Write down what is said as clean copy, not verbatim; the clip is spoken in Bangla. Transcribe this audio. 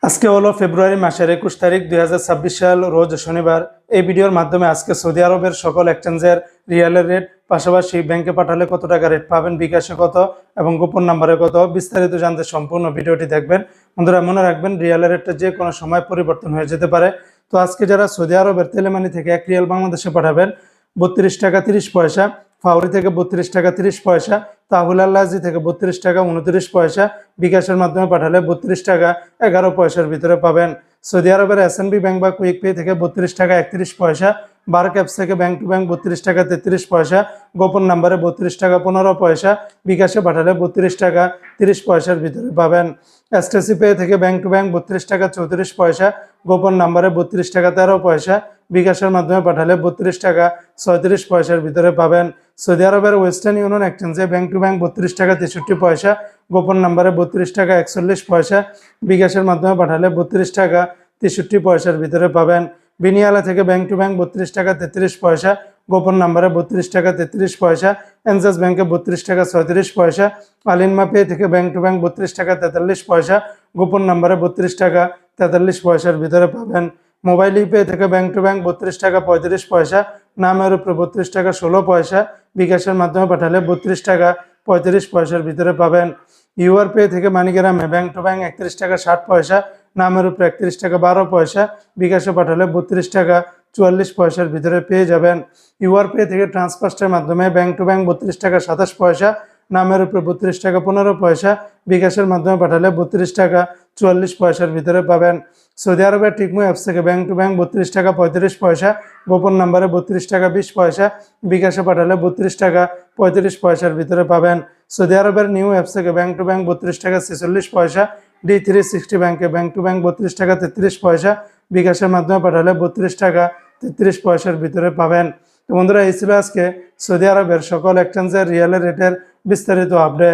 আজকে হলো ফেব্রুয়ারি মাসের 21 তারিখ 2026 সাল, রোজ শনিবার। এই ভিডিওর মাধ্যমে আজকে সৌদি আরবের সকল এক্সচেঞ্জের রিয়ালের রেট, পাশাপাশি ব্যাংকে পাঠালে কত টাকা রেট পাবেন, বিকাশে কত এবং গোপন নাম্বারে কত, বিস্তারিত জানতে সম্পূর্ণ ভিডিওটি দেখবেন। বন্ধুরা মনে রাখবেন, রিয়ালের রেটটা যে কোনো সময় পরিবর্তন হয়ে যেতে পারে। তো আজকে যারা সৌদি আরবের তেলেমানি থেকে 1 রিয়াল বাংলাদেশে পাঠাবেন 32 টাকা 30 পয়সা, ফাউরি থেকে 32 টাকা 30 পয়সা, তাহুল আল্লাজি থেকে 32 টাকা 29 পয়সা, বিকাশের মাধ্যমে পাঠালে 32 টাকা 11 পয়সার ভিতরে পাবেন। সৌদি আরবের এসএনবি ব্যাংক বা কুইক পে থেকে 32 টাকা 31 পয়সা, বার ক্যাপস থেকে ব্যাংক টু ব্যাংক 32 টাকা 33 পয়সা, গোপন নাম্বারে 32 টাকা 15 পয়সা, বিকাশে পাঠালে 32 টাকা 30 পয়সার ভিতরে পাবেন। এসটিসি পে থেকে ব্যাংক টু ব্যাংক 32 টাকা 34 পয়সা, গোপন নাম্বারে 32 টাকা 13 পয়সা, বিকাশের মাধ্যমে পাঠালে 32 টাকা 36 পয়সার ভিতরে পাবেন। সৌদি আরবের ওয়েস্টার্ন ইউনিয়ন এক্সচেঞ্জে ব্যাংক টু ব্যাংক 32 টাকা 63 পয়সা, গোপন নাম্বারে 32 টাকা 41 পয়সা, বিকাশের মাধ্যমে পাঠালে 32 টাকা 63 পয়সার ভিতরে পাবেন। বিনিয়ালা থেকে ব্যাংক টু ব্যাংক 32 টাকা 33 পয়সা, গোপন নাম্বারে 32 টাকা 33 পয়সা, এনজাস ব্যাংকে 32 টাকা 36 পয়সা, আলিনমা পে থেকে ব্যাংক টু ব্যাংক 32 টাকা 43 পয়সা, গোপন নাম্বারে 32 টাকা 43 পয়সার ভিতরে পাবেন। মোবাইল ইপে থেকে ব্যাংক টু ব্যাংক 32 টাকা 35 পয়সা, নামের উপরে 32 টাকা 16 পয়সা, বিকাশের মাধ্যমে পাঠালে 32 টাকা 35 পয়সার ভিতরে পাবেন। ইউআর পে থেকে মানিগ্রামে ব্যাংক টু ব্যাংক 31 টাকা 60 পয়সা, নামের উপরে 31 টাকা 12 পয়সা, বিকাশে পাঠালে 32 টাকা 44 পয়সার ভিতরে পেয়ে যাবেন। ইউআর পে থেকে ট্রান্সফার্স্টের মাধ্যমে ব্যাংক টু ব্যাংক 32 টাকা 27 পয়সা, নামের উপরে 32 টাকা 15 পয়সা, বিকাশের মাধ্যমে পাঠালে 32 টাকা 44 পয়সার ভিতরে পাবেন। সৌদি আরবের টিকমো অ্যাপস থেকে ব্যাংক টু ব্যাংক 32 টাকা 35 পয়সা, গোপন নাম্বারে 32 টাকা 20 পয়সা, বিকাশে পাঠালে 32 টাকা 35 পয়সার ভিতরে পাবেন। সৌদি আরবের নিউ অ্যাপস থেকে ব্যাংক টু ব্যাংক 32 টাকা 46 পয়সা, D360 ব্যাংকে ব্যাংক টু ব্যাংক 32 টাকা 33 পয়সা, বিকাশের মাধ্যমে পাঠালে 32 টাকা 33 পয়সার ভিতরে পাবেন। তো বন্ধুরা, এই ছিল আজকে সৌদি আরবের সকল এক্সচেঞ্জের রিয়ালের রেটের বিস্তারিত আপডেট।